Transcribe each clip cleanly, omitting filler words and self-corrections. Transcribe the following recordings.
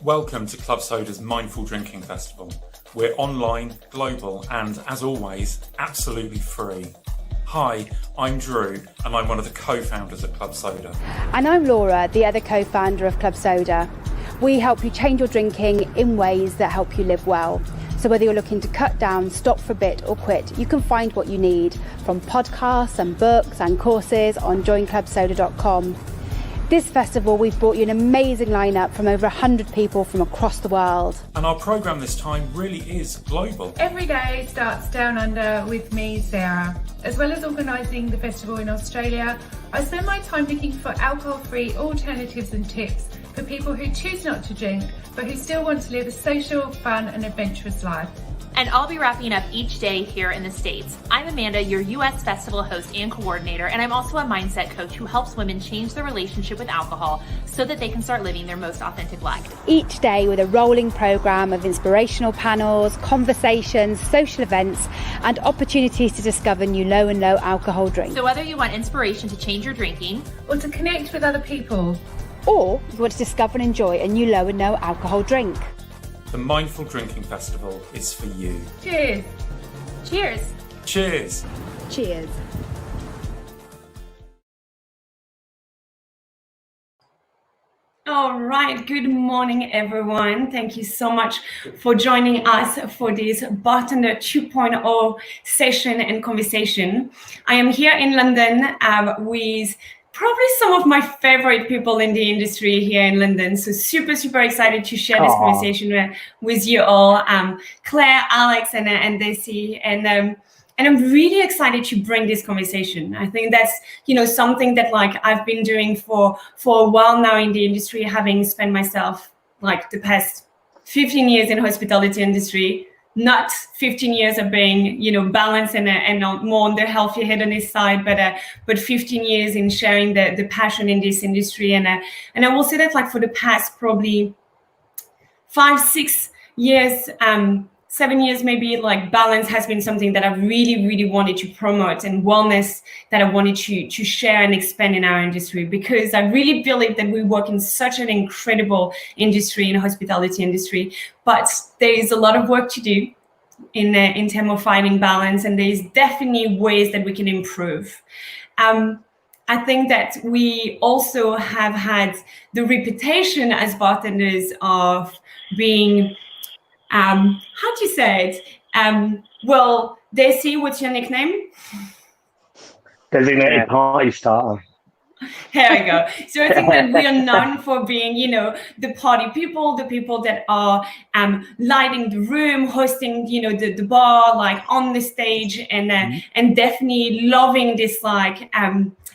Welcome to Club Soda's Mindful Drinking Festival. We're online, global, and as always, absolutely free. Hi, I'm Drew, and I'm one of the co-founders of Club Soda. And I'm Laura, the other co-founder of Club Soda. We help you change your drinking in ways that help you live well. So whether you're looking to cut down, stop for a bit, or quit, you can find what you need from podcasts and books and courses on joinclubsoda.com. This festival, we've brought you an amazing lineup from over 100 people from across the world. And our programme this time really is global. Every day starts down under with me, Sarah. As well as organising the festival in Australia, I spend my time looking for alcohol-free alternatives and tips for people who choose not to drink, but who still want to live a social, fun and adventurous life. And I'll be wrapping up each day here in the States. I'm Amanda, your US festival host and coordinator, and I'm also a mindset coach who helps women change their relationship with alcohol so that they can start living their most authentic life. Each day with a rolling programme of inspirational panels, conversations, social events, and opportunities to discover new low and low alcohol drinks. So whether you want inspiration to change your drinking, Or to connect with other people, or you want to discover and enjoy a new low and no alcohol drink, The Mindful Drinking Festival is for you. cheers! cheers! Cheers! cheers. All right, good morning, everyone. Thank you so much for joining us for this Bartender 2.0 session and conversation. I am here in London with probably some of my favorite people in the industry here in London. So super excited to share this conversation with you all. Claire, Alex, and Desi. And I'm really excited to bring this conversation. I think that's, something that I've been doing for a while now in the industry, having spent myself the past 15 years in hospitality industry, not 15 years of being, balanced and more on the healthy hedonist side, but 15 years in sharing the passion in this industry. And I will say that for the past probably 5-6 years, 7 years maybe, balance has been something that I've really wanted to promote, and wellness that I wanted to share and expand in our industry, because I really believe that we work in such an incredible industry, in the hospitality industry, but there is a lot of work to do in terms of finding balance, and there's definitely ways that we can improve. I think that we also have had the reputation as bartenders of being how do you say it? Well, Desi, what's your nickname? Designated party starter. Here we go. So I think that we are known for being, the party people, the people that are lighting the room, hosting, the bar, on the stage, and definitely loving this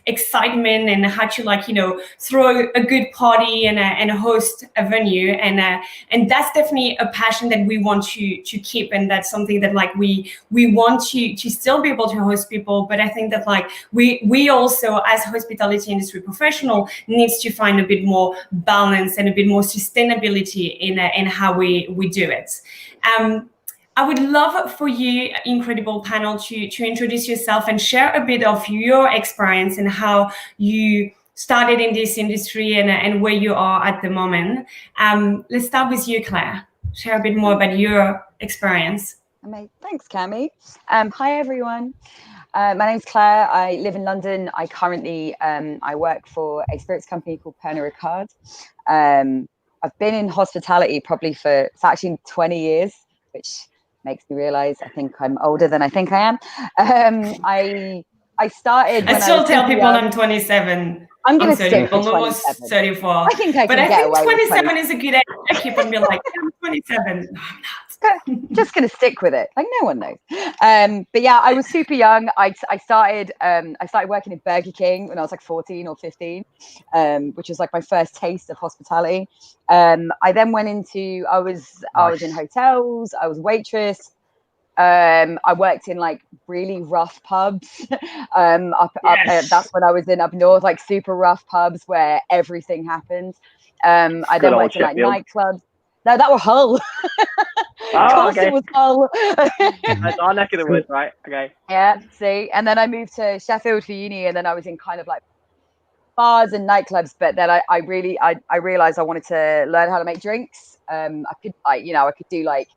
excitement and how to throw a good party and host a venue, and that's definitely a passion that we want to keep, and that's something that we want to still be able to host people. But I think that we also, as hospitality industry professional, needs to find a bit more balance and a bit more sustainability in how we do it. I would love for you, incredible panel, to introduce yourself and share a bit of your experience and how you started in this industry and where you are at the moment. Let's start with you, Claire. Share a bit more about your experience. Amazing. Thanks, Camille. Hi, everyone. My name's Claire. I live in London. I currently I work for a spirits company called Pernod Ricard. I've been in hospitality probably for actually 20 years, which makes me realize I think I'm older than I think I am. I started. I still tell people I'm 27. I'm going to stick with almost 34. I think I can but get I think away 27 with is a good age to keep on being I'm 27. No, I'm not. Just going to stick with it. No one knows. But yeah, I was super young. I started working at Burger King when I was 14 or 15, which was my first taste of hospitality. I then went into, I was in hotels. I was waitress. I worked in really rough pubs. That's when I was in up north, super rough pubs where everything happened. I then went to nightclubs. No, that were Hull. Okay. It was Hull. That's our neck of the woods, right? Okay. Yeah, see. And then I moved to Sheffield for uni, and then I was in bars and nightclubs, but then I realized I wanted to learn how to make drinks. I could do like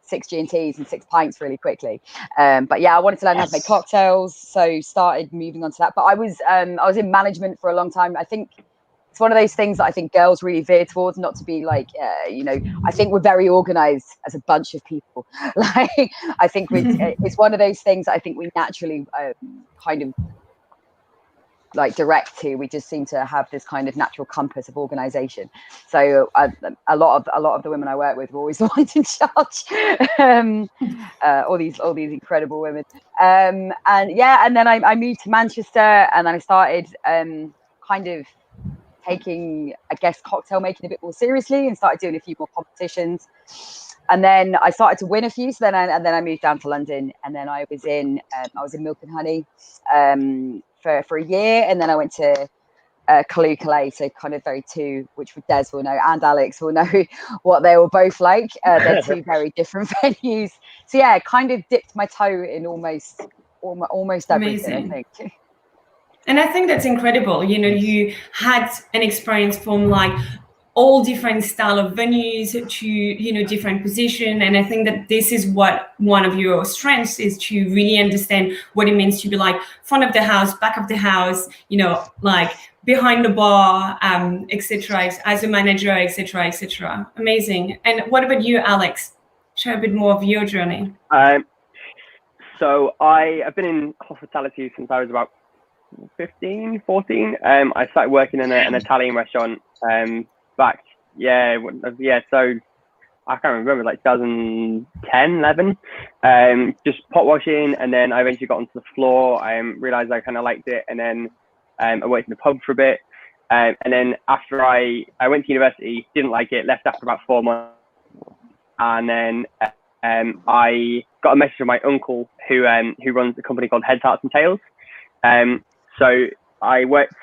6 G&Ts and 6 pints really quickly. But yeah, I wanted to learn how to make cocktails, so started moving on to that. But I was in management for a long time. I think it's one of those things that I think girls really veer towards, not to be like, I think we're very organized as a bunch of people. Like, I think it's one of those things that I think we naturally kind of like direct to. We just seem to have this kind of natural compass of organization. So a lot of the women I work with were always the ones in charge. All these incredible women. And then I moved to Manchester, and then I started kind of taking, I guess, cocktail making a bit more seriously, and started doing a few more competitions. And then I started to win a few. So then I moved down to London, and then I was in Milk and Honey for a year, and then I went to Calais, so kind of very two, which Des will know and Alex will know what they were both like. They're two very different venues. So yeah, I kind of dipped my toe in almost everything. Amazing. I think. And I think that's incredible. You had an experience from like all different style of venues to, different position. And I think that this is what one of your strengths is, to really understand what it means to be like front of the house, back of the house, like behind the bar, etc., as a manager, etc., etc. Amazing. And what about you, Alex? Share a bit more of your journey. So I've been in hospitality since I was about 15, 14. I started working in an Italian restaurant back, so I can't remember, like 2010, 11, just pot washing, and then I eventually got onto the floor. I realized I kind of liked it, and then I worked in the pub for a bit, and then after I went to university, didn't like it, left after about 4 months, and then I got a message from my uncle who runs a company called Heads, Hearts and Tails. So I worked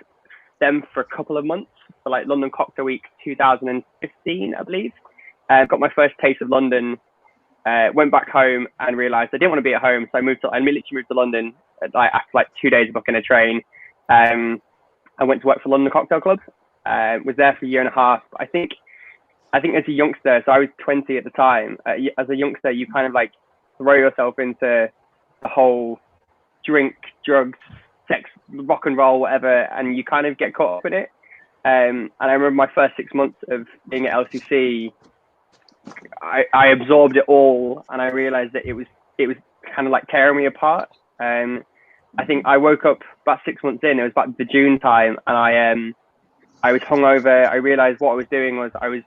them for a couple of months, for like London Cocktail Week 2015, I believe. Got my first taste of London, went back home and realised I didn't want to be at home, so I literally moved to London after like 2 days of booking a train. I went to work for London Cocktail Club. Was there for a year and a half. I think as a youngster, so I was 20 at the time. As a youngster, you kind of like throw yourself into the whole drink, drugs, sex, rock and roll, whatever, and you kind of get caught up in it. And I remember my first 6 months of being at LCC, I absorbed it all, and I realized that it was kind of like tearing me apart. I think I woke up about 6 months in, it was about the June time, and I was hungover. I realized what I was doing was I was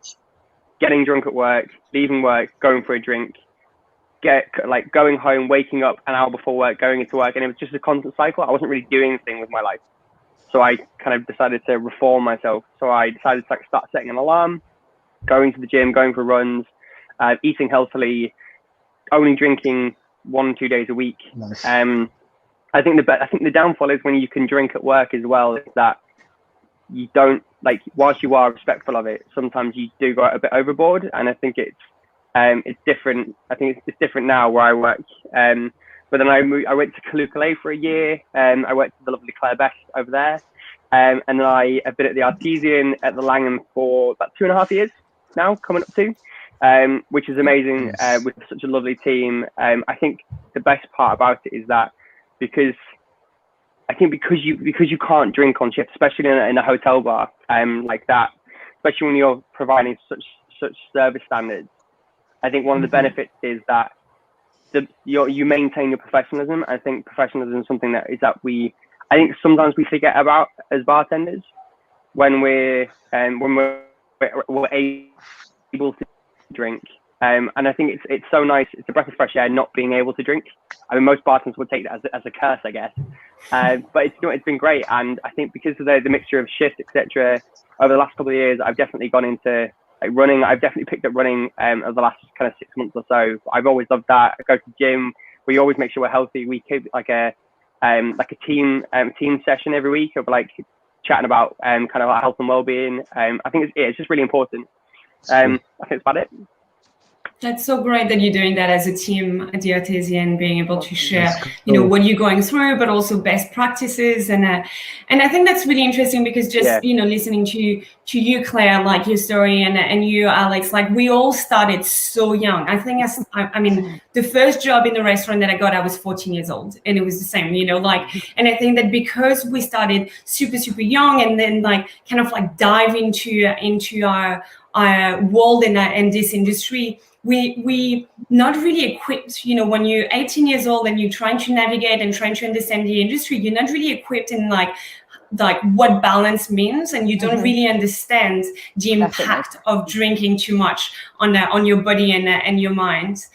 getting drunk at work, leaving work, going for a drink, going home, waking up an hour before work, going into work, and it was just a constant cycle. I wasn't really doing anything with my life. So I kind of decided to reform myself. So I decided to start setting an alarm, going to the gym, going for runs, eating healthily, only drinking 1-2 days a week. Nice. I think the downfall is when you can drink at work as well, is that you don't, like, whilst you are respectful of it, sometimes you do go a bit overboard. And I think it's different. I think it's different now where I work. But then I went to Calais for a year. I worked with the lovely Claire Best over there. And then I have been at the Artesian at the Langham for about 2.5 years now, coming up to, which is amazing, with such a lovely team. I think the best part about it is that because you can't drink on shift, especially in a hotel bar like that, especially when you're providing such service standards. I think one of the benefits is that you maintain your professionalism. I think professionalism is something that I think sometimes we forget about as bartenders when we're able to drink. And I think it's so nice. It's a breath of fresh air not being able to drink. I mean, most bartenders would take that as a curse, I guess. But it's been great. And I think because of the mixture of shift, etc., over the last couple of years, I've definitely gone into like running. I've definitely picked up running over the last kind of 6 months or so. I've always loved that. I go to the gym. We always make sure we're healthy. We keep like a team session every week of like chatting about kind of like health and well-being. I think it's just really important. I think that's about it. That's so great that you're doing that as a team at the Artesian, being able to share, you know, what you're going through, but also best practices. And I think that's really interesting because just, you know, listening to you, Claire, like your story, and you, Alex, like we all started so young. I think, I mean, the first job in the restaurant that I got, I was 14 years old, and it was the same, you know, like, and I think that because we started super, super young and then like kind of like dive into our world in this industry, we not really equipped, you know, when you're 18 years old and you're trying to navigate and trying to understand the industry, you're not really equipped in like what balance means, and you don't really understand the impact of drinking too much on your body and your mind.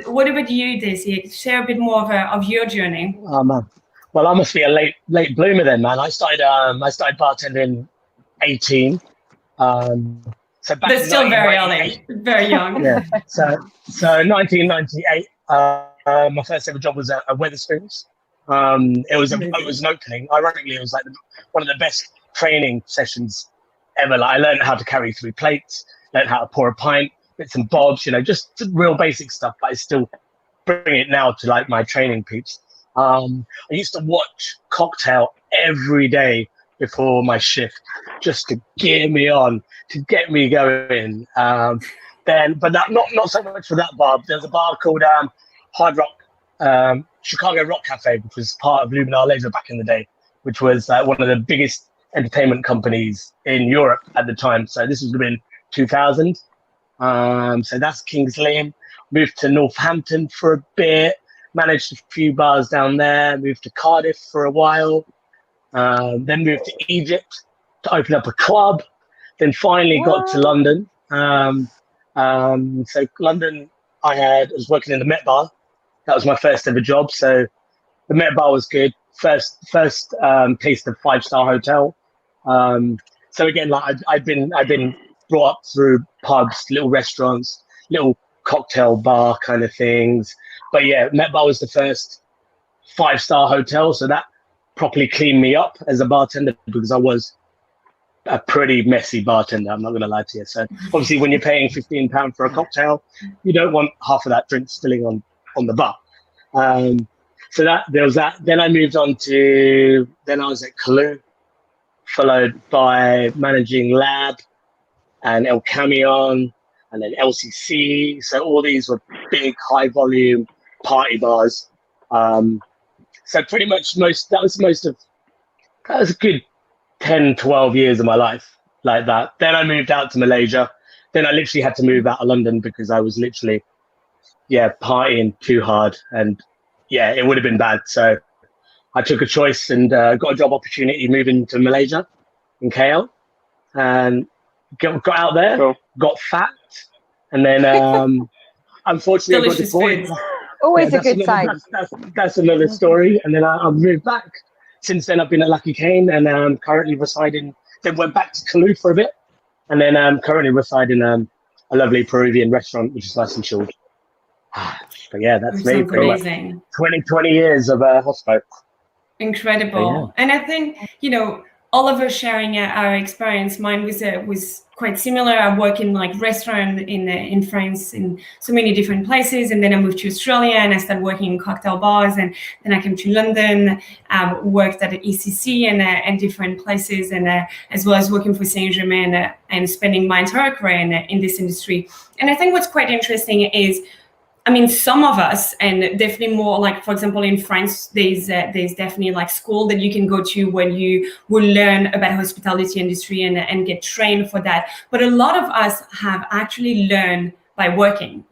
What about you, Desi? Share a bit more of your journey. Well, I must be a late bloomer then, man. I started bartending 18. So back That's still very early, very young. Yeah. So 1998. My first ever job was at Wetherspoons. It was an opening. Ironically, it was like one of the best training sessions ever. Like I learned how to carry 3 plates, learned how to pour a pint, bits and bobs. You know, just real basic stuff. But I still bring it now to like my training peeps. I used to watch Cocktail every day before my shift, just to gear me on, to get me going. But not so much for that bar. There's a bar called Hard Rock, Chicago Rock Cafe, which was part of Luminar Laser back in the day, which was one of the biggest entertainment companies in Europe at the time. So this was in 2000. So that's King's Lynn. Moved to Northampton for a bit, managed a few bars down there, moved to Cardiff for a while. Then moved to Egypt to open up a club, then finally got to London. So London, I was working in the Met Bar. That was my first ever job. So the Met Bar was good. First taste of 5-star hotel. So again, like I've been brought up through pubs, little restaurants, little cocktail bar kind of things. But yeah, Met Bar was the first 5-star hotel. So that properly cleaned me up as a bartender, because I was a pretty messy bartender, I'm not going to lie to you. So obviously when you're paying £15 for a cocktail, you don't want half of that drink spilling on the bar. So there was that. Then I moved on then I was at Kalu, followed by managing Lab and El Camion and then LCC. So all these were big, high volume party bars. So pretty much that was a good 10, 12 years of my life like that. Then I moved out to Malaysia. Then I literally had to move out of London because I was literally, partying too hard. And it would have been bad. So I took a choice and got a job opportunity moving to Malaysia in KL, and got out there, got fat. And then unfortunately I got deported. Always a good sign. That's another story. And then I moved back. Since then, I've been at Lucky Cane, and I'm currently residing. Then went back to Kalu for a bit, and then I'm currently residing a lovely Peruvian restaurant, which is nice and chilled. But yeah, that's me. Amazing. 20 years of hospo. Incredible. And I think, all of us sharing our experience. Mine was quite similar. I work in like restaurant in France in so many different places, and then I moved to Australia and I started working in cocktail bars, and then I came to London, worked at the ECC and different places, and as well as working for Saint Germain and spending my entire career in this industry. And I think what's quite interesting is, some of us, and definitely more like, for example, in France, there's definitely like school that you can go to where you will learn about hospitality industry and get trained for that. But a lot of us have actually learned by working.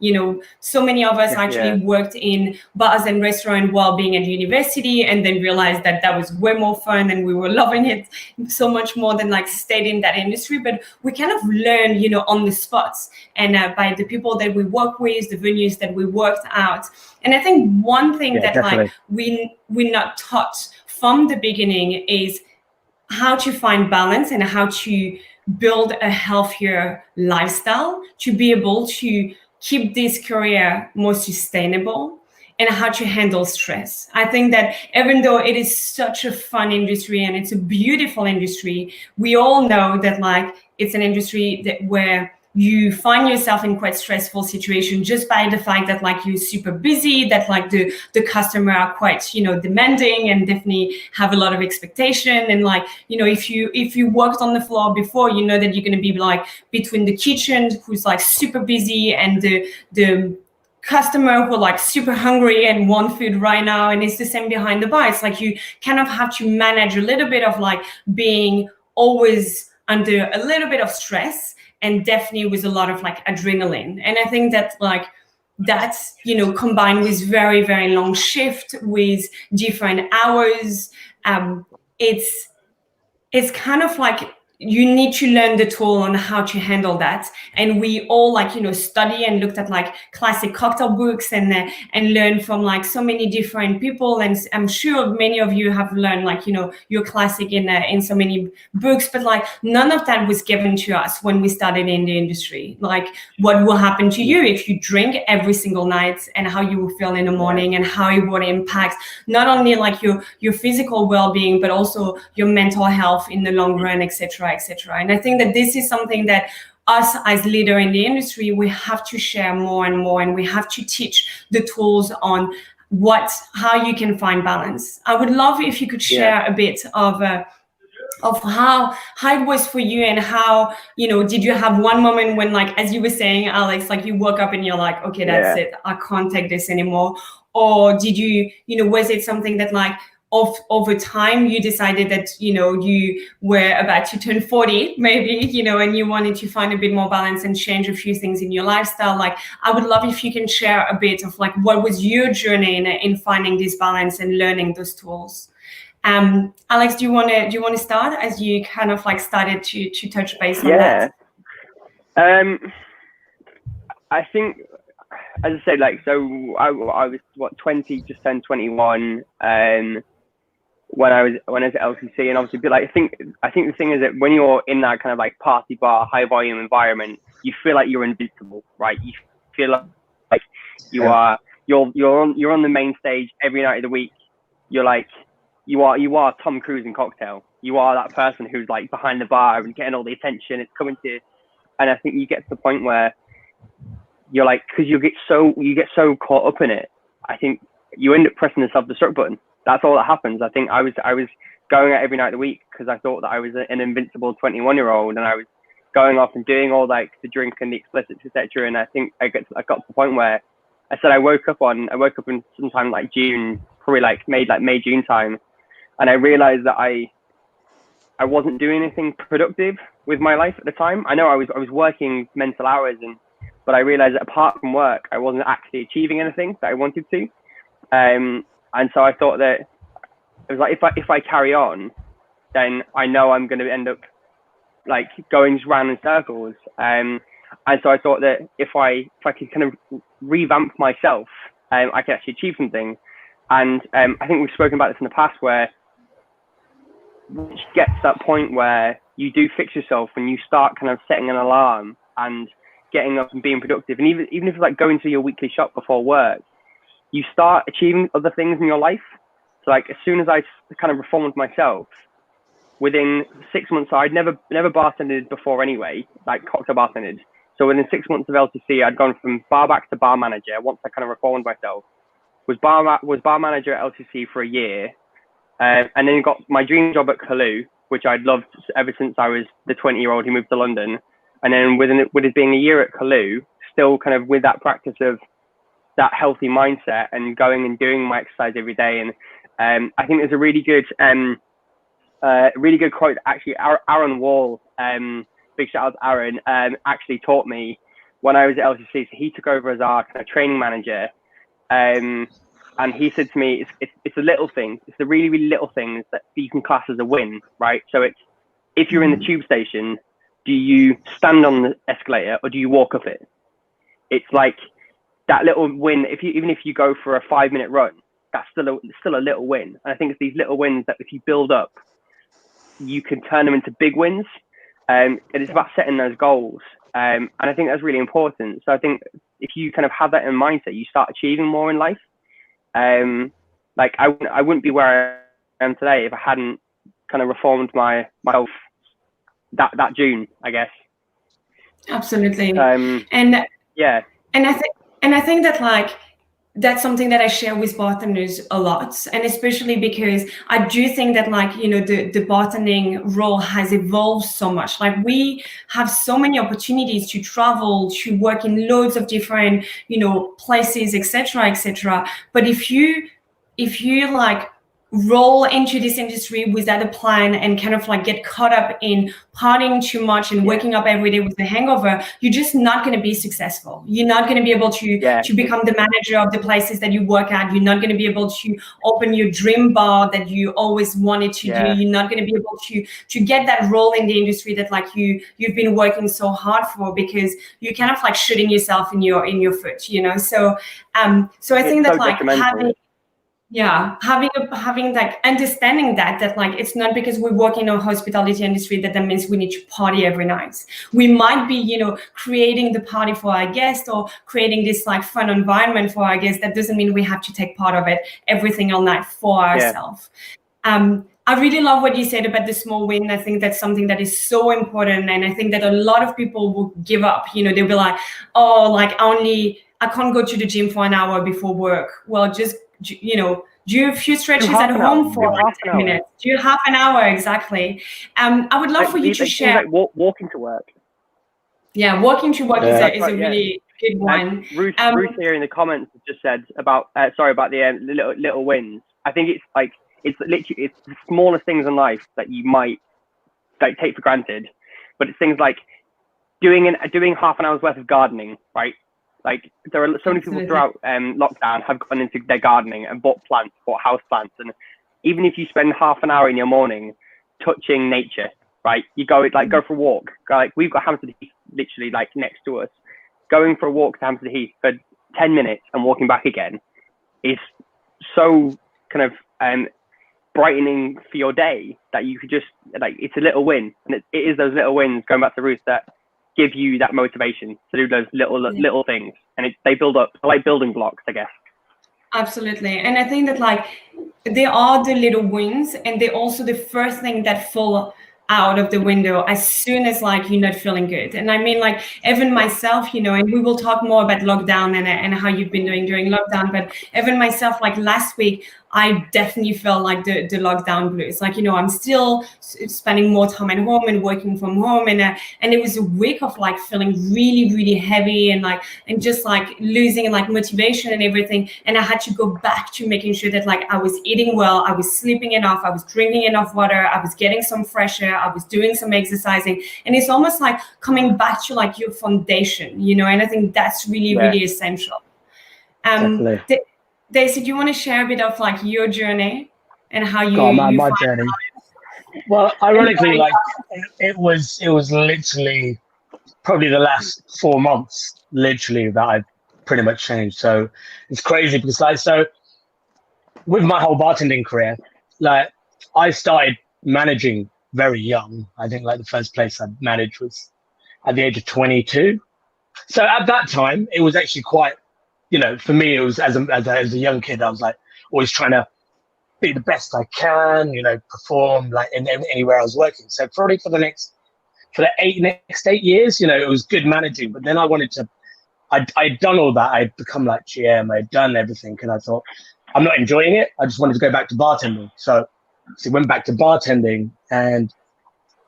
So many of us actually worked in bars and restaurants while being at university, and then realized that was way more fun and we were loving it so much more than like stayed in that industry. But we kind of learn, on the spots and by the people that we work with, the venues that we worked out. And I think one thing that definitely. Like we're not taught from the beginning is how to find balance and how to build a healthier lifestyle, to be able to keep this career more sustainable, and how to handle stress. I think that even though it is such a fun industry and it's a beautiful industry, we all know that like it's an industry where you find yourself in quite stressful situation just by the fact that like you're super busy, that like the customer are quite, you know, demanding and definitely have a lot of expectation. And like, you know, if you worked on the floor before, you know that you're going to be like between the kitchen who's like super busy and the customer who are like super hungry and want food right now. And it's the same behind the bar. It's like you kind of have to manage a little bit of like being always under a little bit of stress, and definitely with a lot of like adrenaline. And I think that like that's, you know, combined with very, very long shift with different hours, it's kind of like you need to learn the tool on how to handle that. And we all like, you know, study and looked at like classic cocktail books and learn from like so many different people. And I'm sure many of you have learned like, you know, your classic in so many books, but like none of that was given to us when we started in the industry. Like what will happen to you if you drink every single night, and how you will feel in the morning, and how it would impact not only like your physical well-being, but also your mental health in the long run, etc. etc. And I think that this is something that us as leader in the industry, we have to share more and more, and we have to teach the tools on how you can find balance. I would love if you could share a bit of how it was for you, and how, you know, did you have one moment when, like, as you were saying, Alex, like you woke up and you're like, okay, that's it, I can't take this anymore? Or did you know, was it something that like over time you decided that, you know, you were about to turn 40 maybe, you know, and you wanted to find a bit more balance and change a few things in your lifestyle? Like, I would love if you can share a bit of like what was your journey in finding this balance and learning those tools. Alex, do you want to start, as you kind of like started to touch base on that? I think, as I said, like, so I was 20, just turned 21, when I was at LCC, and obviously, but like, I think the thing is that when you're in that kind of like party bar, high volume environment, you feel like you're invincible, right? You feel like you're on the main stage every night of the week. You're like, you are Tom Cruise in Cocktail. You are that person who's like behind the bar and getting all the attention. It's coming to you. And I think you get to the point where you're like, because you get so caught up in it, I think you end up pressing the self-destruct button. That's all that happens. I think I was going out every night of the week because I thought that I was an invincible 21-year-old, and I was going off and doing all like the drink and the explicits, etc. And I think I got to the point where I said I woke up in sometime like June, probably like May, June time, and I realized that I wasn't doing anything productive with my life at the time. I know I was working mental hours, but I realized that apart from work, I wasn't actually achieving anything that I wanted to. And so I thought that it was like, if I carry on, then I know I'm going to end up like going round in circles. And so I thought that if I could kind of revamp myself, I could actually achieve something. And I think we've spoken about this in the past, where you get to that point where you do fix yourself and you start kind of setting an alarm and getting up and being productive. And even if it's like going to your weekly shop before work, you start achieving other things in your life. So like, as soon as I kind of reformed myself, within 6 months, I'd never bartended before anyway, like cocktail bartended. So within 6 months of LTC, I'd gone from bar back to bar manager once I kind of reformed myself. Was bar manager at LTC for a year, and then got my dream job at Kalu, which I'd loved ever since I was the 20-year-old who moved to London. And then with it being a year at Kalu, still kind of with that practice of that healthy mindset and going and doing my exercise every day. And I think there's a really good quote, actually. Aaron Wall, big shout out to Aaron, actually taught me when I was at LCC. So he took over as our kind of training manager, and he said to me, it's the little things, it's the really, really little things that you can class as a win, right? So it's, if you're in the tube station, do you stand on the escalator or do you walk up it? It's like that little win. Even if you go for a 5-minute run, that's still a little win. And I think it's these little wins that if you build up, you can turn them into big wins. And it's about setting those goals. And I think that's really important. So I think if you kind of have that in mindset, you start achieving more in life. Like I wouldn't be where I am today if I hadn't kind of reformed myself that June, I guess. Absolutely. Um, And yeah, and I think that like that's something that I share with bartenders a lot, and especially because I do think that like, you know, the bartending role has evolved so much. Like we have so many opportunities to travel, to work in loads of different, you know, places, etc., etc. But if you like roll into this industry without a plan and kind of like get caught up in partying too much and waking up every day with a hangover, you're just not going to be successful. You're not going to be able to become the manager of the places that you work at. You're not going to be able to open your dream bar that you always wanted to do. You're not going to be able to get that role in the industry that like you've been working so hard for, because you're kind of like shooting yourself in your foot, you know. So so I think that like having like understanding that like it's not because we work in a hospitality industry that means we need to party every night. We might be, you know, creating the party for our guests or creating this like fun environment for our guests. That doesn't mean we have to take part of it every single night for ourselves. I really love what you said about the small win. I think that's something that is so important, and I think that a lot of people will give up. You know, they'll be like, oh, like I can't go to the gym for an hour before work. Well, just, you know, do a few stretches at home for like 10 minutes. Do half an hour, exactly. I would love for you to share. Like walking to work. Yeah, walking to work is a really good one. Ruth here in the comments just said about about the little wins. I think it's like it's literally the smallest things in life that you might like take for granted, but it's things like doing half an hour's worth of gardening, right? Like there are so many people throughout lockdown have gone into their gardening and bought house plants, and even if you spend half an hour in your morning touching nature, right? You go for a walk. Like we've got Hampstead Heath literally like next to us. Going for a walk to Hampstead Heath for 10 minutes and walking back again is so kind of brightening for your day that you could just like it's a little win, and it is those little wins, going back to Ruth, that give you that motivation to do those little things, and they build up like building blocks, I guess. Absolutely. And I think that like they are the little wins, and they're also the first thing that fall out of the window as soon as like you're not feeling good. And I mean, like even myself, you know, and we will talk more about lockdown and how you've been doing during lockdown, but even myself, like last week, I definitely felt like the lockdown blues. Like, you know, I'm still spending more time at home and working from home, and it was a week of like feeling really, really heavy and just like losing like motivation and everything. And I had to go back to making sure that like I was eating well, I was sleeping enough, I was drinking enough water, I was getting some fresh air, I was doing some exercising, and it's almost like coming back to like your foundation, you know. And I think that's really, really essential. Desi, do you want to share a bit of like your journey and how you my journey? Well, ironically, like it was literally probably the last 4 months, literally, that I've pretty much changed. So it's crazy because like so with my whole bartending career, like I started managing very young. I think like the first place I managed was at the age of 22. So at that time, it was actually quite, you know, for me, it was as a young kid, I was like always trying to be the best I can, you know, perform like in anywhere I was working. So probably for the next 8 years, you know, it was good managing. But then I wanted to, I'd done all that. I'd become like GM. I'd done everything, and I thought I'm not enjoying it. I just wanted to go back to bartending. So went back to bartending, and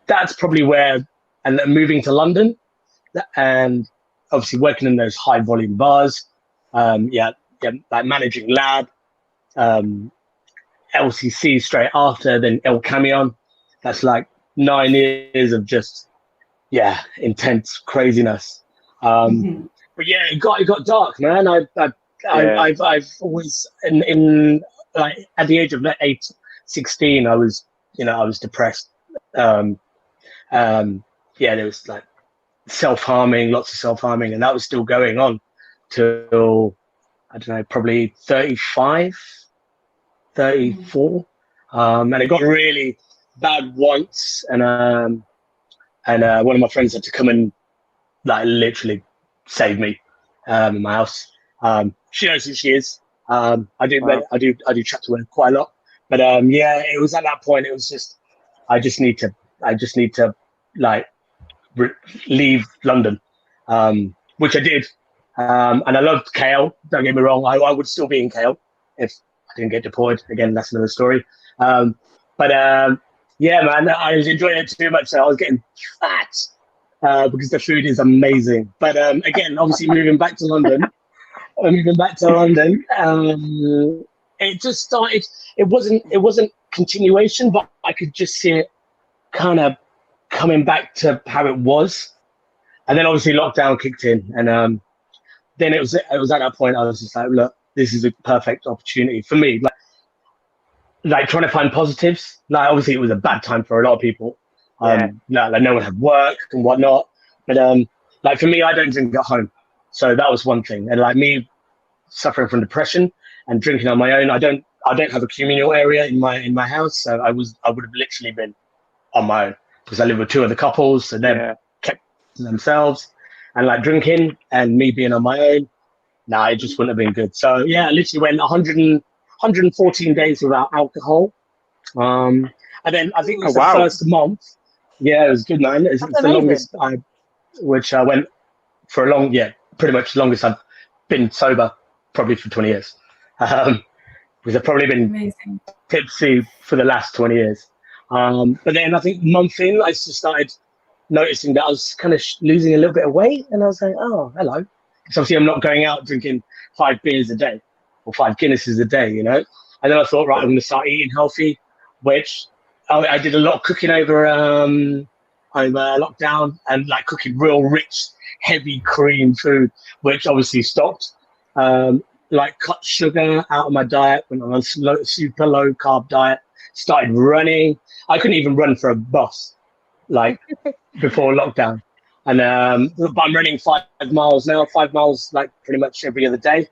that's probably where, and then moving to London, and obviously working in those high volume bars. Like managing Lab, LCC straight after, then El Camion. That's like 9 years of just intense craziness. But yeah, it got dark, man. I've always in like at the age of 16, I was depressed. There was like self-harming, lots of self-harming, and that was still going on till, I don't know, probably 35, 34. And it got really bad once, and one of my friends had to come and like literally save me in my house. She knows who she is. I do chat to her quite a lot. But it was at that point, it was just I just need to like leave London, which I did. And I loved Kale. Don't get me wrong. I would still be in Kale if I didn't get deployed. Again, that's another story. Yeah, man, I was enjoying it too much. So I was getting fat because the food is amazing. But again, obviously moving back to London, it just started. It wasn't continuation, but I could just see it kind of coming back to how it was. And then obviously lockdown kicked in, and then it was at that point I was just like, look, this is a perfect opportunity for me. Like trying to find positives. Like obviously it was a bad time for a lot of people. Like no one had work and whatnot. But like for me, I don't drink at home, so that was one thing. And like me suffering from depression and drinking on my own, I don't have a communal area in my house, so I would have literally been on my own because I live with two other couples, so they're kept to themselves. And like drinking and me being on my own, it just wouldn't have been good. So yeah, I literally went 114 days without alcohol. And then I think it was the first month. Yeah, it was good, man. It's the longest I went for pretty much the longest I've been sober, probably for 20 years. Because I've probably been tipsy for the last 20 years. But then I think month in, I just started noticing that I was kind of losing a little bit of weight, and I was like, oh, hello. Because obviously I'm not going out drinking 5 beers a day or 5 Guinnesses a day, you know? And then I thought, right, I'm going to start eating healthy, which I did a lot of cooking over lockdown, and like cooking real rich, heavy cream food, which obviously stopped. Like cut sugar out of my diet, went on a super low carb diet, started running. I couldn't even run for a bus, like before lockdown. And but I'm running 5 miles now, 5 miles like pretty much every other day.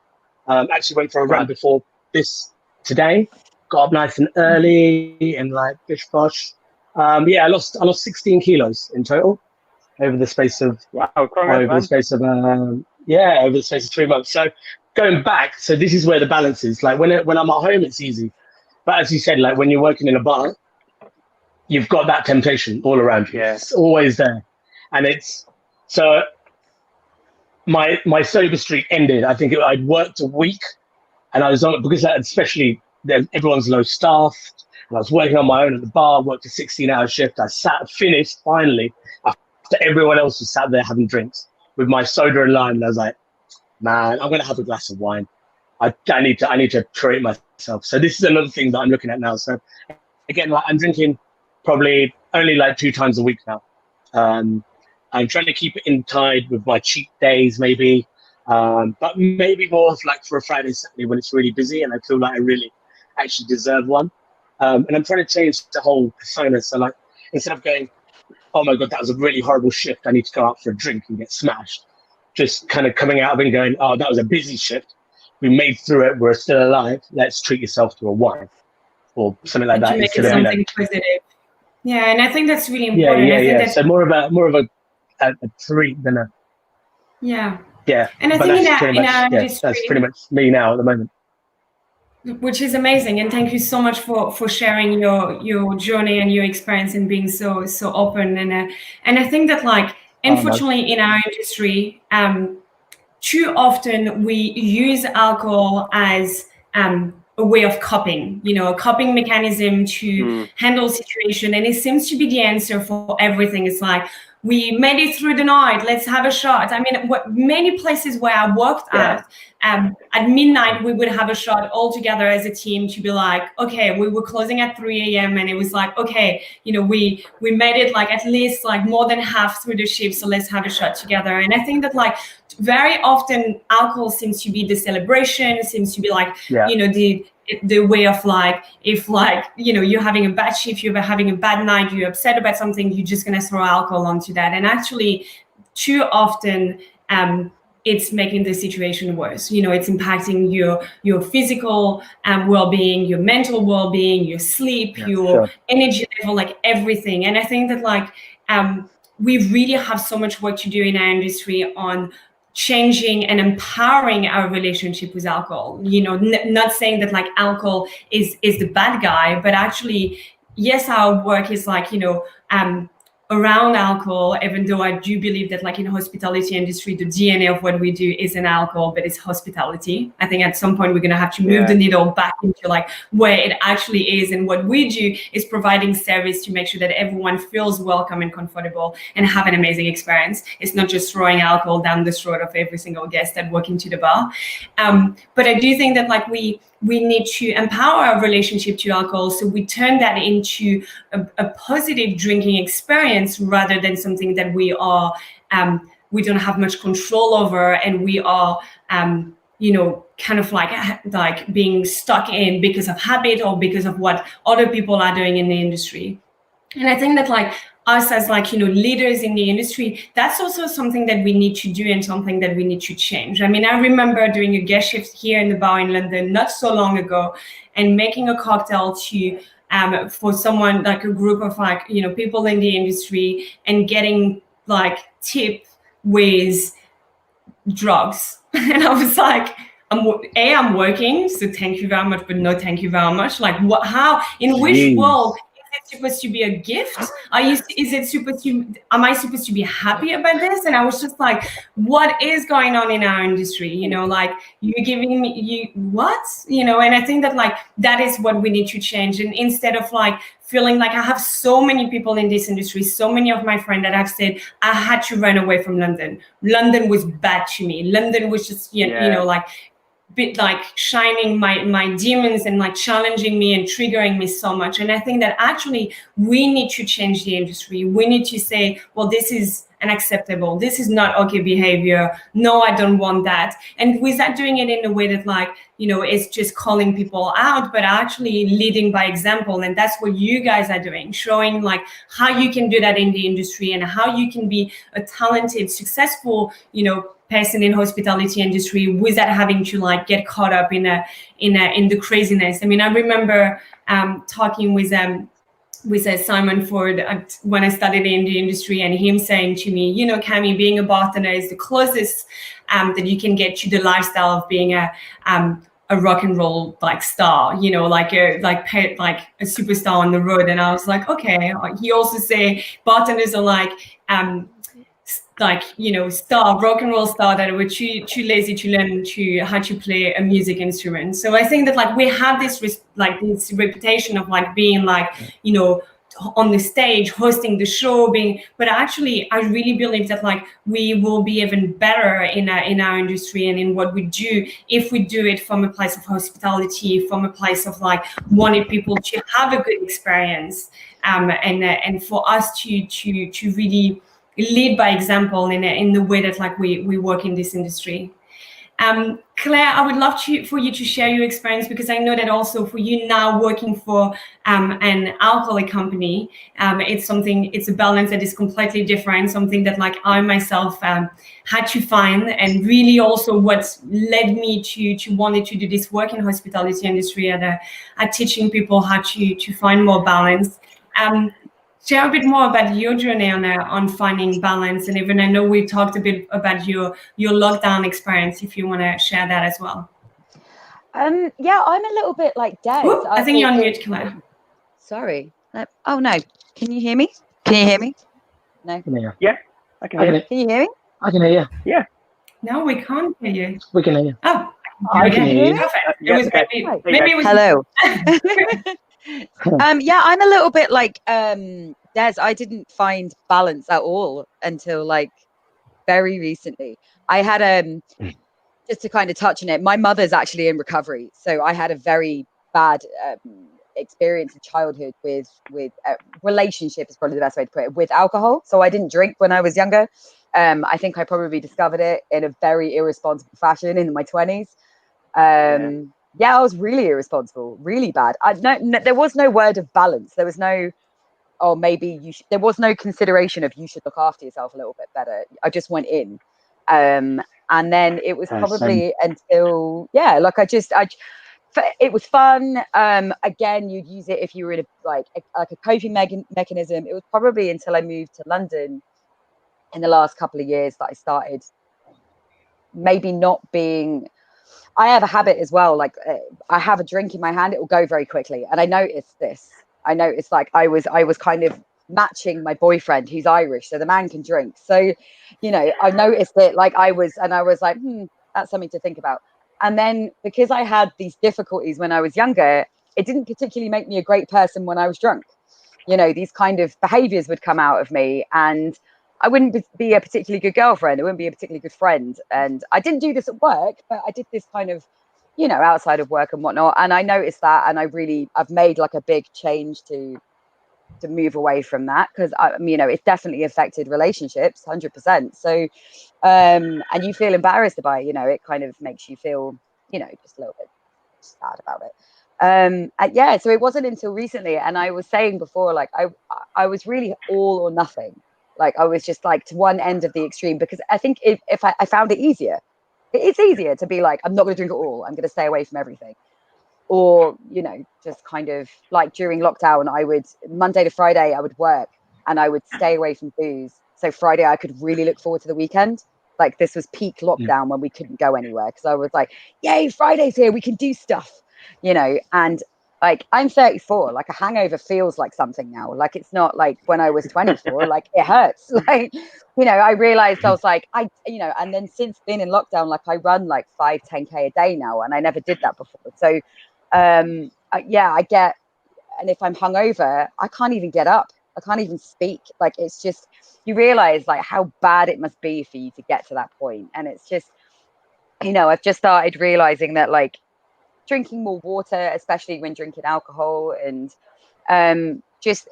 Actually went for a run before this today. Got up nice and early and like bish bosh. I lost 16 kilos in total over the space of over the space of 3 months. So going back, so this is where the balance is. Like when I'm at home, it's easy, but as you said, like when you're working in a bar, you've got that temptation all around you. Yeah. It's always there. And it's so my sober streak ended. I think I'd worked a week, and I was on because especially everyone's low staffed, and I was working on my own at the bar. Worked a 16-hour shift. I finished finally after everyone else was sat there having drinks with my soda and lime. And I was like, man, I'm gonna have a glass of wine. I need to treat myself. So this is another thing that I'm looking at now. So again, like I'm drinking probably only like 2 times a week now. I'm trying to keep it in tide with my cheat days, maybe, but maybe more of like for a Friday, Saturday when it's really busy and I feel like I really actually deserve one. And I'm trying to change the whole persona. So like instead of going, oh my God, that was a really horrible shift, I need to go out for a drink and get smashed. Just kind of coming out of it and going, oh, that was a busy shift. We made through it. We're still alive. Let's treat yourself to a wine or something like that. Make it something positive. Yeah, and I think that's really important. Yeah. So more of a treat than a. Yeah. And I think in our industry, that's pretty much me now at the moment. Which is amazing, and thank you so much for sharing your journey and your experience and being so open. And I think that like unfortunately in our industry, too often we use alcohol as a way of coping, a coping mechanism to handle situation, and it seems to be the answer for everything. It's like, we made it through the night, let's have a shot. I mean, many places where I worked at midnight, we would have a shot all together as a team to be like, okay, we were closing at 3 a.m. and it was like, okay, we made it like at least like more than half through the shift, so let's have a shot together. And I think that like very often alcohol seems to be the celebration, seems to be like, the way of like, if like, you're having a bad shift, you're having a bad night, you're upset about something, you're just going to throw alcohol onto that. And actually too often it's making the situation worse. It's impacting your physical well-being, your mental well-being, your sleep, your energy level, like everything. And I think that like we really have so much work to do in our industry on changing and empowering our relationship with alcohol. Not saying that like alcohol is the bad guy, but actually, yes, our work is like, around alcohol, even though I do believe that like in hospitality industry, the DNA of what we do isn't alcohol, but it's hospitality. I think at some point we're going to have to move the needle back into like where it actually is. And what we do is providing service to make sure that everyone feels welcome and comfortable and have an amazing experience. It's not just throwing alcohol down the throat of every single guest that walk into the bar. But I do think that like we need to empower our relationship to alcohol, so we turn that into a positive drinking experience rather than something that we don't have much control over, and we are kind of like being stuck in because of habit or because of what other people are doing in the industry. And I think that like us as like, leaders in the industry, that's also something that we need to do and something that we need to change. I mean, I remember doing a guest shift here in the bar in London not so long ago and making a cocktail to for someone, like a group of like, people in the industry, and getting like tip with drugs. And I was like, I'm working, so thank you very much, but no thank you very much. Like what, how, in which world is it supposed to be a gift? Am I supposed to be happy about this? And I was just like, what is going on in our industry? Like you're giving me, what? And I think that like, that is what we need to change. And instead of like feeling like I have so many people in this industry, so many of my friends that have said, I had to run away from London. London was bad to me. London was just, like, bit like shining my demons and like challenging me and triggering me so much. And I think that actually we need to change the industry. We need to say, well, this is unacceptable. This is not okay behavior. No, I don't want that. And without doing it in a way that like, it's just calling people out, but actually leading by example. And that's what you guys are doing, showing like how you can do that in the industry and how you can be a talented, successful, person in hospitality industry without having to like get caught up in the craziness. I mean, I remember talking with Simon Ford when I started in the industry, and him saying to me, Camille, being a bartender is the closest that you can get to the lifestyle of being a rock and roll like star, like a superstar on the road. And I was like, okay. He also say bartenders are like star, rock and roll star that were too lazy to learn how to play a music instrument. So I think that like we have this this reputation of like being like, on the stage, hosting the show, but actually I really believe that like we will be even better in our industry and in what we do if we do it from a place of hospitality, from a place of like wanting people to have a good experience, and for us to really lead by example in the way that like we work in this industry. Claire, I would love for you to share your experience, because I know that also for you now working for an alcoholic company, it's a balance that is completely different, something that like I myself had to find, and really also what led me to wanting to do this work in hospitality industry at teaching people how to find more balance. Share a bit more about your journey on finding balance, and even I know we talked a bit about your lockdown experience. If you want to share that as well. Yeah, I'm a little bit like Des. Ooh, I think you're on mute, Claire. Sorry. Oh no. Can you hear me? No. Yeah, I can hear you. Can you hear me? I can hear you. Yeah. No, we can't hear you. We can hear you. Oh, I can hear you. Perfect. Yeah, It was okay. maybe it was. Hello. Yeah, I'm a little bit like Des. I didn't find balance at all until like very recently. I had just to kind of touch on it, my mother's actually in recovery, so I had a very bad experience in childhood with relationship is probably the best way to put it, with alcohol. So I didn't drink when I was younger. I think I probably discovered it in a very irresponsible fashion in my 20s. Yeah, I was really irresponsible, really bad. No, there was no word of balance. There was no, oh, maybe you should. There was no consideration of you should look after yourself a little bit better. I just went in. And then it was probably until, yeah, like it was fun. Again, you'd use it if you were in a coping mechanism. It was probably until I moved to London in the last couple of years that I started maybe not being. I have a habit as well. Like I have a drink in my hand, it will go very quickly. And I noticed this. I noticed like I was kind of matching my boyfriend who's Irish, so the man can drink. So, you know, I noticed it, like I was like, that's something to think about. And then because I had these difficulties when I was younger, it didn't particularly make me a great person when I was drunk. You know, these kind of behaviors would come out of me, and I wouldn't be a particularly good girlfriend. I wouldn't be a particularly good friend. And I didn't do this at work, but I did this kind of, you know, outside of work and whatnot. And I noticed that, and I've made like a big change to move away from that, because you know, it's definitely affected relationships 100%. So and you feel embarrassed about it, you know, it kind of makes you feel, you know, just a little bit sad about it. Yeah, so it wasn't until recently, and I was saying before, like I was really all or nothing. Like I was just like to one end of the extreme, because I think if I found it easier, it's easier to be like, I'm not going to drink at all, I'm going to stay away from everything. Or, you know, just kind of like during lockdown, I would Monday to Friday I would work and I would stay away from booze. So Friday I could really look forward to the weekend. Like this was peak lockdown when we couldn't go anywhere, because I was like, yay, Friday's here, we can do stuff, you know. And like I'm 34, like a hangover feels like something now. Like it's not like when I was 24, like it hurts. Like, you know, I realized I was like, you know, and then since being in lockdown, like I run like 5-10K a day now, and I never did that before. So yeah, I get, and if I'm hungover, I can't even get up. I can't even speak. Like, it's just, you realize like how bad it must be for you to get to that point. And it's just, you know, I've just started realizing that like drinking more water, especially when drinking alcohol, and just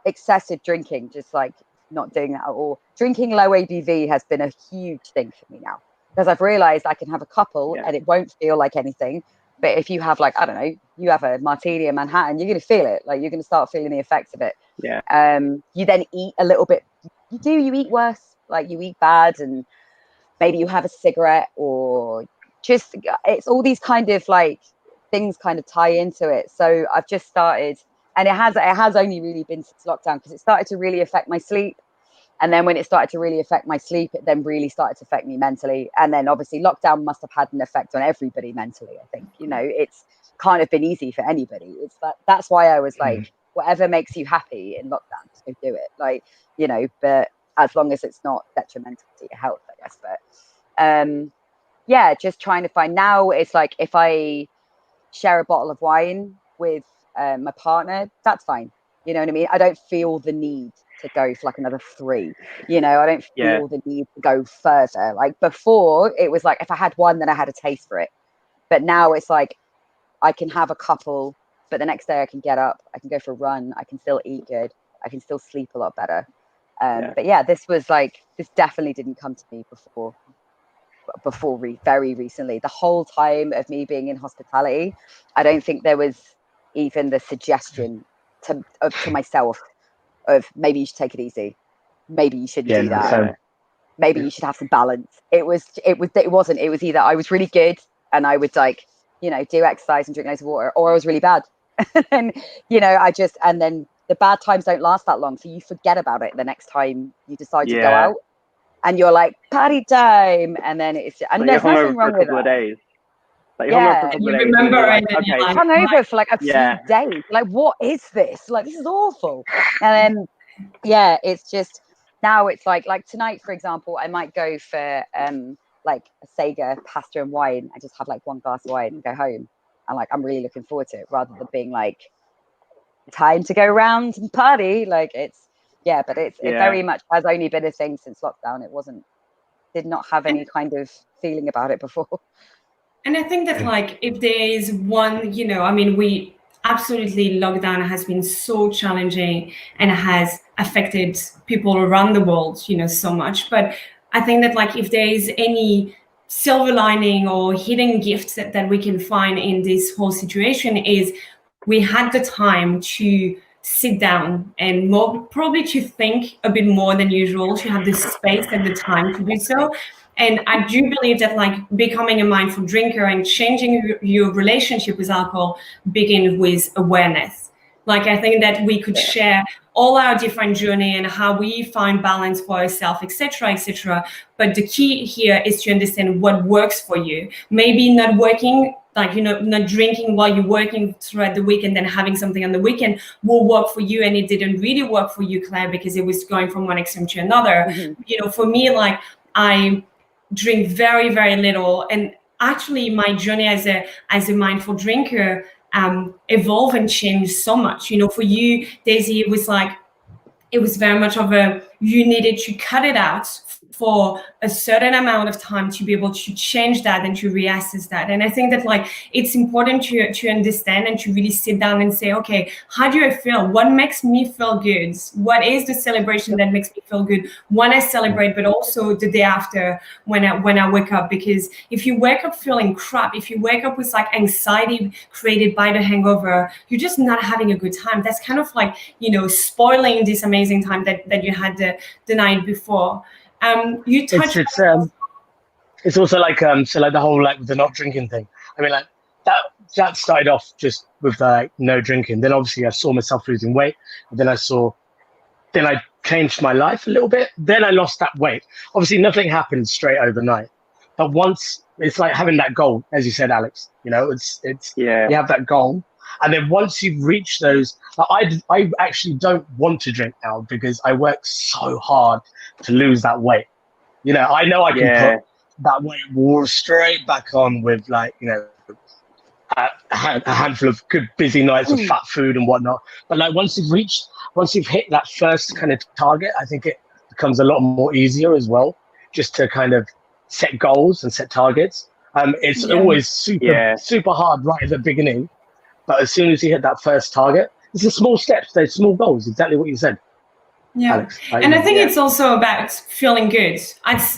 excessive drinking, just like not doing that at all. Drinking low ABV has been a huge thing for me now, because I've realized I can have a couple and it won't feel like anything. But if you have like, I don't know, you have a martini in Manhattan, you're going to feel it. Like you're going to start feeling the effects of it. Yeah. You then eat a little bit. You eat worse. Like you eat bad, and maybe you have a cigarette, or just, it's all these kind of like things kind of tie into it. So I've just started, and it has only really been since lockdown, because it started to really affect my sleep. And then when it started to really affect my sleep, it then really started to affect me mentally. And then obviously lockdown must have had an effect on everybody mentally, I think. You know, it's kind of been easy for anybody. It's that's why I was like, whatever makes you happy in lockdown, so do it. Like, you know, but as long as it's not detrimental to your health, I guess. But yeah, just trying to find, now it's like if I share a bottle of wine with my partner, that's fine. You know what I mean? I don't feel the need to go for like another 3, you know. I don't feel the need to go further. Like before, it was like if I had one, then I had a taste for it. But now it's like I can have a couple, but the next day I can get up, I can go for a run, I can still eat good, I can still sleep a lot better. But yeah, this definitely didn't come to me before very recently. The whole time of me being in hospitality, I don't think there was even the suggestion to myself of maybe you should take it easy, maybe you shouldn't do that, maybe you should have some balance. It wasn't. It was either I was really good and I would like, you know, do exercise and drink loads of water, or I was really bad. And you know, and then the bad times don't last that long, so you forget about it the next time you decide to go out, and you're like, party time, and then it's, and there's nothing wrong with that. Days. Like, you remember it, and you're like, hungover for like a few days. Like, what is this? Like, this is awful. And then yeah, it's just, now it's like tonight, for example, I might go for like a Sega pasta and wine. I just have like 1 glass of wine and go home, and like I'm really looking forward to it, rather than being like time to go around and party. Like it very much has only been a thing since lockdown. Did not have any kind of feeling about it before. And I think that like if there is one, you know, I mean, we absolutely, lockdown has been so challenging and has affected people around the world, you know, so much. But I think that like if there is any silver lining or hidden gifts that we can find in this whole situation, is we had the time to sit down and probably to think a bit more than usual, to have the space and the time to do so. And I do believe that like becoming a mindful drinker and changing your relationship with alcohol begin with awareness. Like I think that we could share all our different journey and how we find balance for ourselves, etc., etc. But the key here is to understand what works for you. Maybe not working like, not drinking while you're working throughout the week and then having something on the weekend will work for you. And it didn't really work for you, Claire, because it was going from one extreme to another. Mm-hmm. For me, like, I drink very, very little. And actually my journey as a mindful drinker evolved and changed so much. For you, Desi, it was very much of you needed to cut it out for a certain amount of time to be able to change that and to reassess that. And I think that, like, it's important to understand and to really sit down and say, okay, how do I feel? What makes me feel good? What is the celebration that makes me feel good when I celebrate, but also the day after when I wake up? Because if you wake up feeling crap, if you wake up with like anxiety created by the hangover, you're just not having a good time. That's kind of like, spoiling this amazing time that you had the night before. You touched. It's also like so like the whole like the not drinking thing. I mean, like that started off just with no drinking. Then obviously I saw myself losing weight, and then I changed my life a little bit. Then I lost that weight. Obviously nothing happened straight overnight, but once it's like having that goal, as you said, Alex. It's you have that goal, and then once you've reached those, I actually don't want to drink now because I work so hard to lose that weight. I know I can put that weight straight back on with a handful of good busy nights of fat food and whatnot. But like once you've hit that first kind of target, I think it becomes a lot more easier as well, just to kind of set goals and set targets. It's always super hard right at the beginning, but as soon as you hit that first target, it's the small steps, they're small goals, exactly what you said. Yeah, Alex, and I think it's also about feeling good.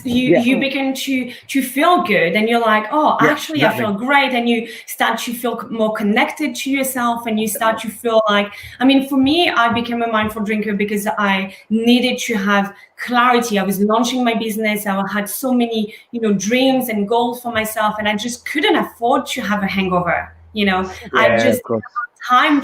You begin to feel good, and you're like, oh, actually, exactly. I feel great, and you start to feel more connected to yourself, and you start to feel like, I mean, for me, I became a mindful drinker because I needed to have clarity. I was launching my business. I had so many, dreams and goals for myself, and I just couldn't afford to have a hangover. I just time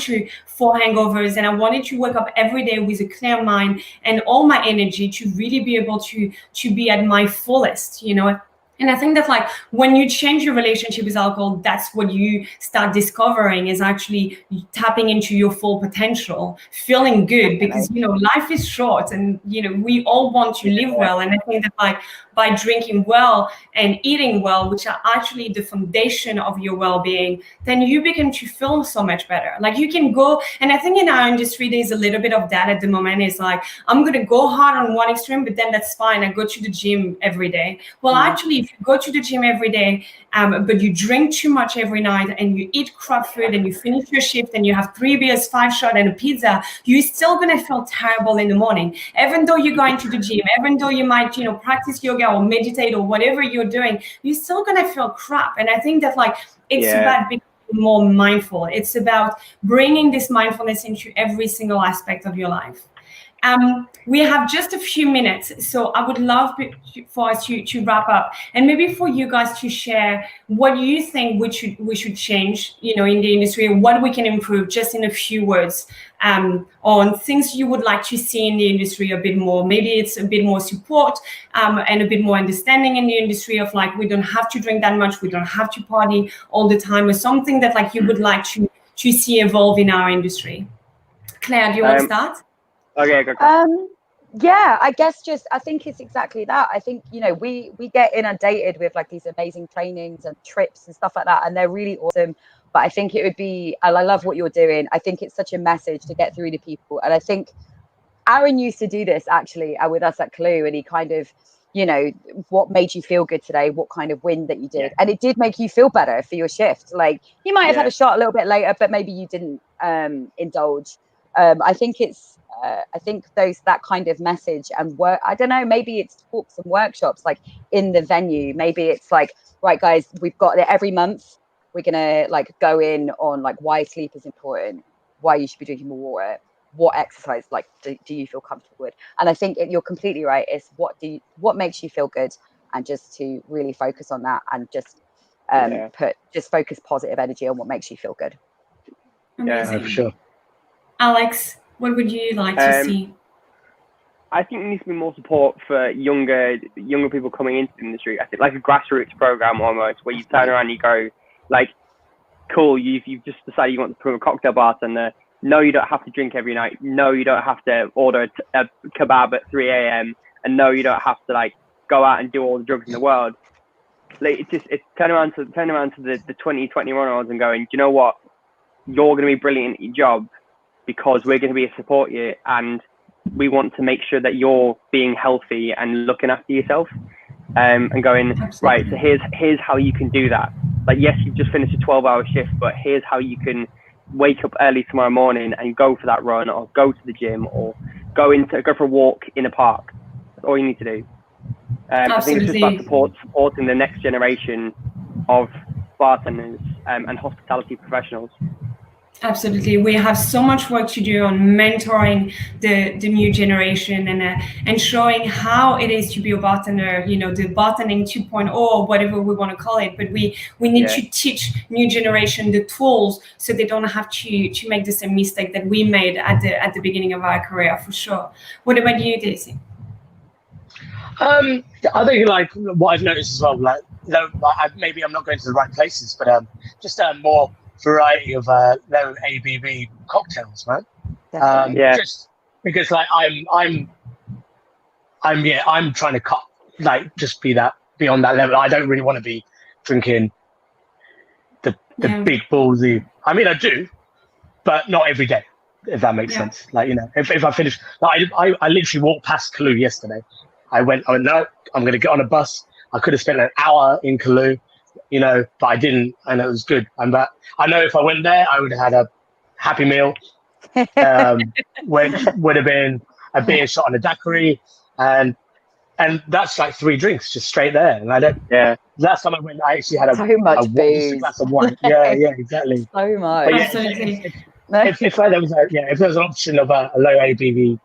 for hangovers, and I wanted to wake up every day with a clear mind and all my energy to really be able to be at my fullest, And I think that like when you change your relationship with alcohol, that's what you start discovering is actually tapping into your full potential, feeling good, because life is short, and we all want to live well. And I think that like by drinking well and eating well, which are actually the foundation of your well-being, then you begin to feel so much better. Like you can go, and I think in our industry there's a little bit of that at the moment. It's like, I'm gonna go hard on one extreme, but then that's fine, I go to the gym every day. Well, actually, if you go to the gym every day, but you drink too much every night and you eat crap food and you finish your shift and you have 3 beers, 5 shots and a pizza, you're still gonna feel terrible in the morning. Even though you're going to the gym, even though you might, practice yoga or meditate or whatever you're doing, you're still gonna feel crap. And I think that like it's about being more mindful. It's about bringing this mindfulness into every single aspect of your life. We have just a few minutes, so I would love for us to wrap up, and maybe for you guys to share what you think we should change, in the industry, and what we can improve, just in a few words, on things you would like to see in the industry a bit more. Maybe it's a bit more support and a bit more understanding in the industry of like, we don't have to drink that much, we don't have to party all the time, or something that like you would like to see evolve in our industry. Claire, do you want to start? Okay, go. Yeah, I guess I think it's exactly that. I think, we get inundated with like these amazing trainings and trips and stuff like that, and they're really awesome. But I think it would be, and I love what you're doing. I think it's such a message to get through to people. And I think Aaron used to do this actually with us at Clue, and he kind of, what made you feel good today? What kind of win that you did? And it did make you feel better for your shift. Like you might have had a shot a little bit later, but maybe you didn't indulge. I think that kind of message and work, I don't know, maybe it's talks and workshops like in the venue. Maybe it's like, right guys, we've got it every month. We're gonna like go in on like why sleep is important, why you should be drinking more water, what exercise like do you feel comfortable with. And I think you're completely right. It's what makes you feel good, and just to really focus on that, and just focus positive energy on what makes you feel good. Amazing. For sure. Alex, what would you like to see? I think there needs to be more support for younger people coming into the industry. I think like a grassroots program almost, where you turn around and you go, like, cool, you've just decided you want to become a cocktail bartender. No, you don't have to drink every night. No, you don't have to order a kebab at 3 a.m. And no, you don't have to like go out and do all the drugs in the world. Like it's turn around to the 20-21-year-olds and going, do you know what? You're going to be brilliant at your job because we're going to be a support you, and we want to make sure that you're being healthy and looking after yourself. And going, right, so here's how you can do that. Like, yes, you've just finished a 12-hour shift, but here's how you can wake up early tomorrow morning and go for that run, or go to the gym, or go for a walk in a park. That's all you need to do. I think it's just about supporting the next generation of bartenders and hospitality professionals. Absolutely. We have so much work to do on mentoring the new generation and showing how it is to be a bartender, the bartending 2.0 or whatever we want to call it. But we need to teach new generation the tools so they don't have to make the same mistake that we made at the beginning of our career, for sure. What about you, Desi? I think like what I've noticed as well, like maybe I'm not going to the right places, but just more variety of low ABV cocktails, man. Just because like I'm trying to cut, like, just be on that level. I don't really want to be drinking the big ballsy. I mean, I do, but not every day, if that makes sense. Like, if I finish, like, I literally walked past Kalu yesterday. I went, no, I'm going to get on a bus. I could have spent an hour in Kalu, but I didn't, and it was good. And that, I know if I went there, I would have had a Happy Meal, which would have been a beer shot and a daiquiri, and that's like 3 drinks just straight there. And I don't. Yeah. Last time I went, I actually had a glass of wine. Yeah, exactly. So much. If there was an option of a low ABV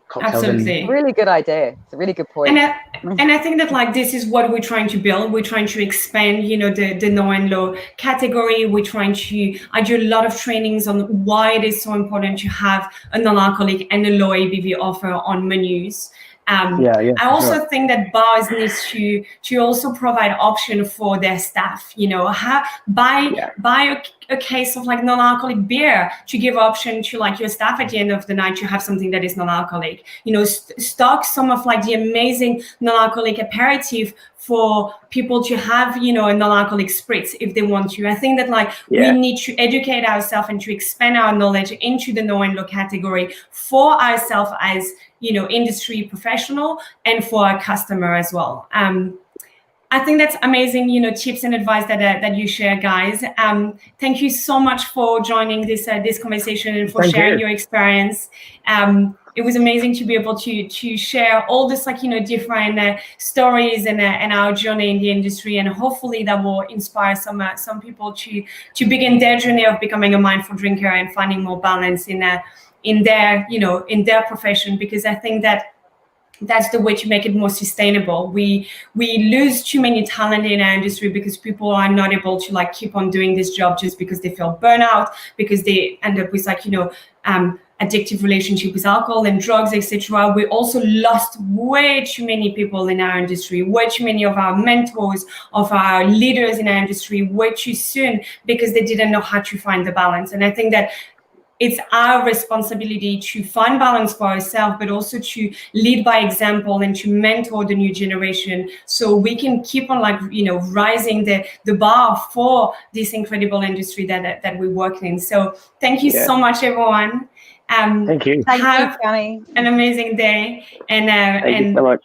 cocktail, absolutely, really good idea. It's a really good point. And I think that, like, this is what we're trying to build. We're trying to expand, the no and low category. I do a lot of trainings on why it is so important to have a non-alcoholic and a low ABV offer on menus. I also think that bars need to also provide option for their staff. Buy a case of like non-alcoholic beer to give option to like your staff at the end of the night to have something that is non-alcoholic. Stock some of like the amazing non-alcoholic aperitif for people to have, a non-alcoholic spritz if they want to. I think that we need to educate ourselves and to expand our knowledge into the no and low category for ourselves as industry professional and for our customer as well. I think that's amazing, tips and advice that you share, guys. Thank you so much for joining this conversation and for sharing your experience. It was amazing to be able to share all this different stories and our journey in the industry, and hopefully that will inspire some people to begin their journey of becoming a mindful drinker and finding more balance in their profession, because I think that's the way to make it more sustainable. We lose too many talent in our industry because people are not able to keep on doing this job just because they feel burnout, because they end up with addictive relationship with alcohol and drugs, etc. We also lost way too many people in our industry, way too many of our mentors, of our leaders in our industry, way too soon, because they didn't know how to find the balance. And I think that it's our responsibility to find balance for ourselves, but also to lead by example and to mentor the new generation, so we can keep on rising the bar for this incredible industry that we work in. So thank you so much, everyone. Thank you. Have an amazing day, and thank you so much.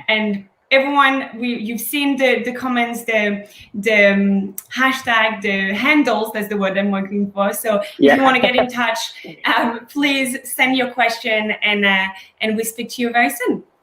And everyone, you've seen the comments, the hashtag, the handles, that's the word I'm looking for. So if you want to get in touch, please send your question, and we speak to you very soon.